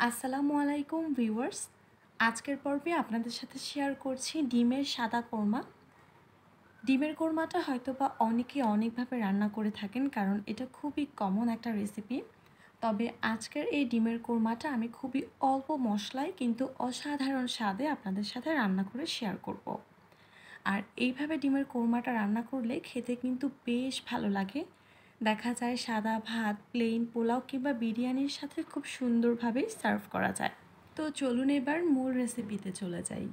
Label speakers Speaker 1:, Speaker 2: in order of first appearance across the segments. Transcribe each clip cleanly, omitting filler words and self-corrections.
Speaker 1: আসসালামু আলাইকুম ভিউয়ার্স। আজকের পর্বে আপনাদের সাথে শেয়ার করছি ডিমের সাদা কোরমা। ডিমের কোরমাটা হয়তোবা অনেকে অনেকভাবে রান্না করে থাকেন, কারণ এটা খুবই কমন একটা রেসিপি। তবে আজকের এই ডিমের কোরমাটা আমি খুবই অল্প মশলায় কিন্তু অসাধারণ স্বাদে আপনাদের সাথে রান্না করে শেয়ার করব। আর এইভাবে ডিমের কোরমাটা রান্না করলে খেতে কিন্তু বেশ ভালো লাগে। দেখা যায় সাদা ভাত, প্লেন পোলাও কিংবা বিরিয়ানির সাথে খুব সুন্দরভাবেই সার্ভ করা যায়। তো চলুন এবার মূল রেসিপিতে চলে যাই।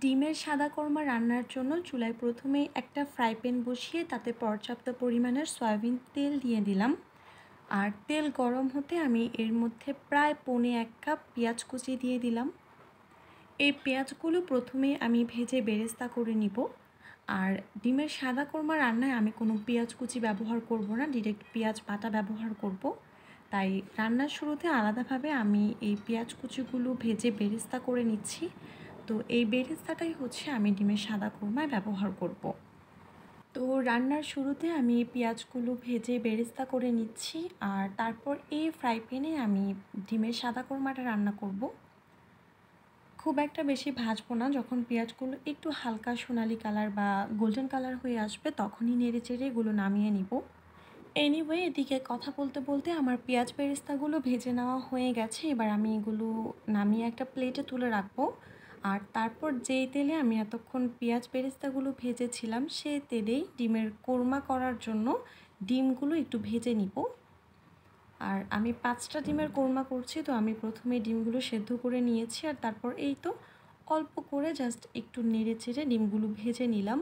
Speaker 1: ডিমের সাদা কোরমা রান্নার জন্য চুলায় প্রথমেই একটা ফ্রাই প্যান বসিয়ে তাতে পর্যাপ্ত পরিমাণের সয়াবিন তেল দিয়ে দিলাম। আর তেল গরম হতে আমি এর মধ্যে প্রায় 1.5 কাপ পেঁয়াজ কুচি দিয়ে দিলাম। এই পেঁয়াজগুলো প্রথমে আমি ভেজে বেরেস্তা করে নিব। আর ডিমের সাদা কোরমা রান্নায় আমি কোনো পেঁয়াজ কুচি ব্যবহার করব না, ডিরেক্ট পেঁয়াজ বাটা ব্যবহার করব। তাই রান্নার শুরুতে আলাদাভাবে আমি এই পেঁয়াজ কুচিগুলো ভেজে বেরেস্তা করে নিচ্ছি। তো এই বেরেস্তাটাই হচ্ছে আমি ডিমের সাদা কোরমায় ব্যবহার করব। তো রান্নার শুরুতে আমি পেঁয়াজগুলো ভেজে বেরেস্তা করে নিচ্ছি, আর তারপর এই ফ্রাই প্যানে আমি ডিমের সাদা কোরমাটা রান্না করব। খুব একটা বেশি ভাজবো না, যখন পেঁয়াজগুলো একটু হালকা সোনালি কালার বা গোল্ডেন কালার হয়ে আসবে তখনই নেড়ে চেড়ে এগুলো নামিয়ে নিব। এনিওয়ে, এদিকে কথা বলতে বলতে আমার পেঁয়াজ বেরেস্তাগুলো ভেজে নেওয়া হয়ে গেছে। এবার আমি এগুলো নামিয়ে একটা প্লেটে তুলে রাখবো। আর তারপর যেই তেলে আমি এতক্ষণ পেঁয়াজ বেরেস্তাগুলো ভেজেছিলাম সেই তেলেই ডিমের কোরমা করার জন্য ডিমগুলো একটু ভেজে নিব। আর আমি 5টা ডিমের কোরমা করছি, তো আমি প্রথমে ডিমগুলো সেদ্ধ করে নিয়েছি, আর তারপর এই তো অল্প করে জাস্ট একটু নেড়ে চেড়ে ডিমগুলো ভেজে নিলাম।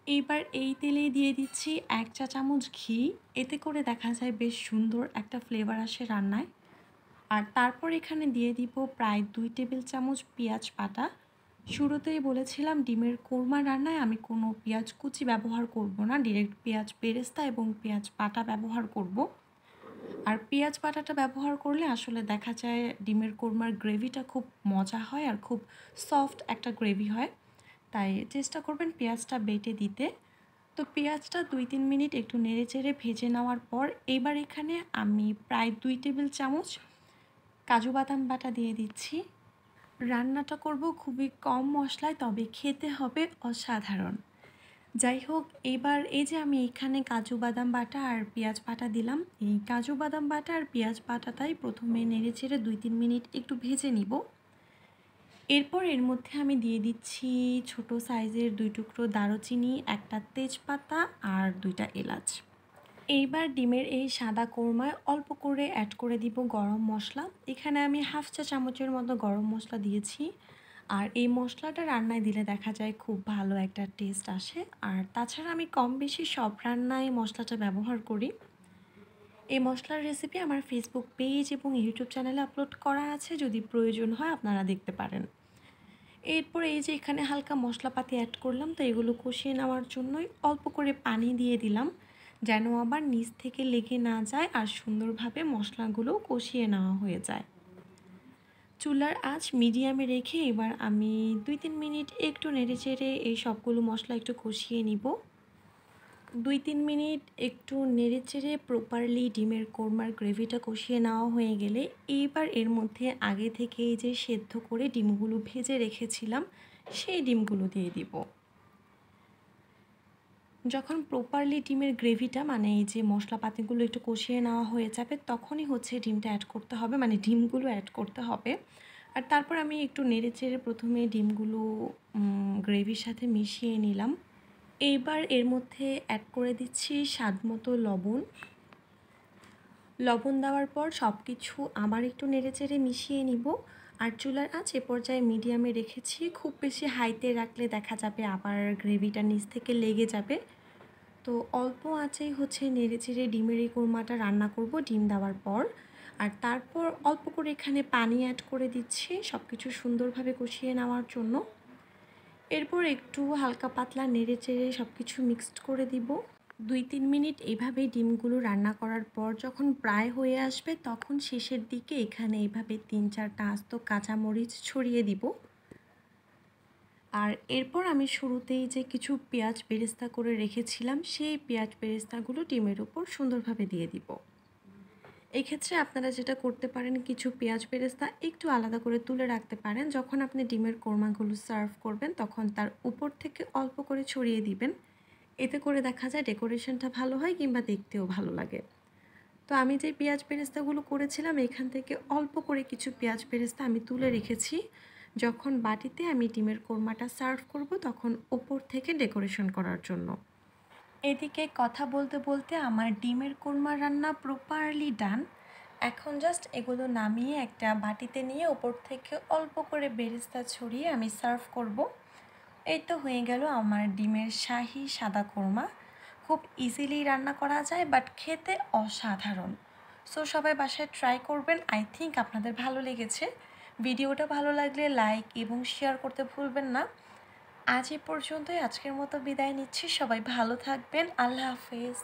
Speaker 1: এইবার এই তেলেই দিয়ে দিচ্ছি 1 চা চামচ ঘি। এতে করে দেখা যায় বেশ সুন্দর একটা ফ্লেভার আসে রান্নায়। আর তারপর এখানে দিয়ে দিব প্রায় 2 টেবিল চামচ পেঁয়াজ বাটা। শুরুতেই বলেছিলাম ডিমের কোরমা রান্নায় আমি কোনো পেঁয়াজ কুচি ব্যবহার করব না, ডিরেক্ট পেঁয়াজ বেরেস্তা এবং পেঁয়াজ বাটা ব্যবহার করব। আর পেঁয়াজ বাটাটা ব্যবহার করলে আসলে দেখা যায় ডিমের কোরমার গ্রেভিটা খুব মজা হয় আর খুব সফট একটা গ্রেভি হয়। তাই চেষ্টা করবেন পেঁয়াজটা বেটে দিতে। তো পেঁয়াজটা 2-3 মিনিট একটু নেড়েচেড়ে ভেজে নেওয়ার পর এবার এখানে আমি প্রায় 2 টেবিল চামচ কাজু বাদাম বাটা দিয়ে দিচ্ছি। রান্নাটা করব খুবই কম মশলায়, তবে খেতে হবে অসাধারণ। যাই হোক, এবার এই যে আমি এখানে কাজু বাদাম বাটা আর পেঁয়াজ বাটা দিলাম, এই কাজু বাদাম বাটা আর পেঁয়াজ বাটাটাই প্রথমে নেড়েচেড়ে 2-3 মিনিট একটু ভেজে নিব। এরপর এর মধ্যে আমি দিয়ে দিচ্ছি ছোট সাইজের 2 টুকরো দারুচিনি, একটা তেজপাতা আর 2টা এলাচ। এইবার ডিমের এই সাদা কোরমায় অল্প করে অ্যাড করে দিব গরম মশলা। এখানে আমি 1/2 চা চামচের মতো গরম মশলা দিয়েছি। আর এই মশলাটা রান্নায় দিলে দেখা যায় খুব ভালো একটা টেস্ট আসে। আর তাছাড়া আমি কম বেশি সব রান্নায় মশলাটা ব্যবহার করি। এই মশলার রেসিপি আমার ফেসবুক পেজ এবং ইউটিউব চ্যানেলে আপলোড করা আছে, যদি প্রয়োজন হয় আপনারা দেখতে পারেন। এরপর এই যে এখানে হালকা মশলাপাতি অ্যাড করলাম, তো এগুলো কষিয়ে নেওয়ার জন্যই অল্প করে পানি দিয়ে দিলাম, যেন আবার নিচ থেকে লেগে না যায় আর সুন্দরভাবে মশলাগুলো কষিয়ে নেওয়া হয়ে যায়। চুলার আঁচ মিডিয়ামে রেখে এবার আমি 2-3 মিনিট একটু নেড়েচেড়ে এই সবগুলো মশলা একটু কষিয়ে নিব। 2-3 মিনিট একটু নেড়েচেড়ে প্রপারলি ডিমের কোরমার গ্রেভিটা কষিয়ে নেওয়া হয়ে গেলে এইবার এর মধ্যে আগে থেকে যে সেদ্ধ করে ডিমগুলো ভেজে রেখেছিলাম সেই ডিমগুলো দিয়ে দিব। যখন প্রপারলি ডিমের গ্রেভিটা মানে এই যে মশলাপাতিগুলো একটু কষিয়ে নেওয়া হয়ে যাবে তখনই হচ্ছে ডিমটা অ্যাড করতে হবে, মানে ডিমগুলো অ্যাড করতে হবে। আর তারপর আমি একটু নেড়েচেড়ে প্রথমে ডিমগুলো গ্রেভির সাথে মিশিয়ে নিলাম। এইবার এর মধ্যে অ্যাড করে দিচ্ছি স্বাদমতো লবণ। লবণ দেওয়ার পর সব কিছু আবার একটু নেড়েচেড়ে মিশিয়ে নিব। আর চুলার আঁচ এ পর্যায়ে মিডিয়ামে রেখেছি, খুব বেশি হাইতে রাখলে দেখা যাবে আবার গ্রেভিটা নিচ থেকে লেগে যাবে। তো অল্প আঁচেই হচ্ছে নেড়েচেড়ে ডিমের এই কোরমাটা রান্না করব ডিম দেওয়ার পর। আর তারপর অল্প করে এখানে পানি অ্যাড করে দিচ্ছি সব কিছু সুন্দরভাবে কষিয়ে নেওয়ার জন্য। এরপর একটু হালকা পাতলা নেড়েচেড়ে সব কিছু মিক্সড করে দিব। 2-3 মিনিট এইভাবেই ডিমগুলো রান্না করার পর যখন প্রায় হয়ে আসবে তখন শেষের দিকে এখানে এইভাবে 3-4টা আস্ত কাঁচামরিচ ছড়িয়ে দিব। আর এরপর আমি শুরুতেই যে কিছু পেঁয়াজ বেরেস্তা করে রেখেছিলাম সেই পেঁয়াজ বেরেস্তাগুলো ডিমের উপর সুন্দরভাবে দিয়ে দিব। এই ক্ষেত্রে আপনারা যেটা করতে পারেন, কিছু পেঁয়াজ বেরেস্তা একটু আলাদা করে তুলে রাখতে পারেন। যখন আপনি ডিমের কোরমাগুলো সার্ভ করবেন তখন তার উপর থেকে অল্প করে ছড়িয়ে দিবেন। এতে করে দেখা যায় ডেকোরেশনটা ভালো হয় কিংবা দেখতেও ভালো লাগে। তো আমি যে পেঁয়াজ বেরেস্তাগুলো করেছিলাম এখান থেকে অল্প করে কিছু পেঁয়াজ বেরেস্তা আমি তুলে রেখেছি। যখন বাটিতে আমি ডিমের কোরমাটা সার্ভ করব তখন ওপর থেকে ডেকোরেশন করার জন্য। এদিকে কথা বলতে বলতে আমার ডিমের কোরমা রান্না প্রপারলি ডান। এখন জাস্ট এগুলো নামিয়ে একটা বাটিতে নিয়ে ওপর থেকে অল্প করে বেরেস্তা ছড়িয়ে আমি সার্ভ করব। এই তো হয়ে গেল আমার ডিমের শাহি সাদা কোরমা। খুব ইজিলি রান্না করা যায়, বাট খেতে অসাধারণ। সো সবাই বাসায় ট্রাই করবেন। আই থিঙ্ক আপনাদের ভালো লেগেছে। ভিডিওটা ভালো লাগলে লাইক এবং শেয়ার করতে ভুলবেন না। আজ এ পর্যন্তই, আজকের মতো বিদায় নিচ্ছি। সবাই ভালো থাকবেন। আল্লাহ হাফেজ।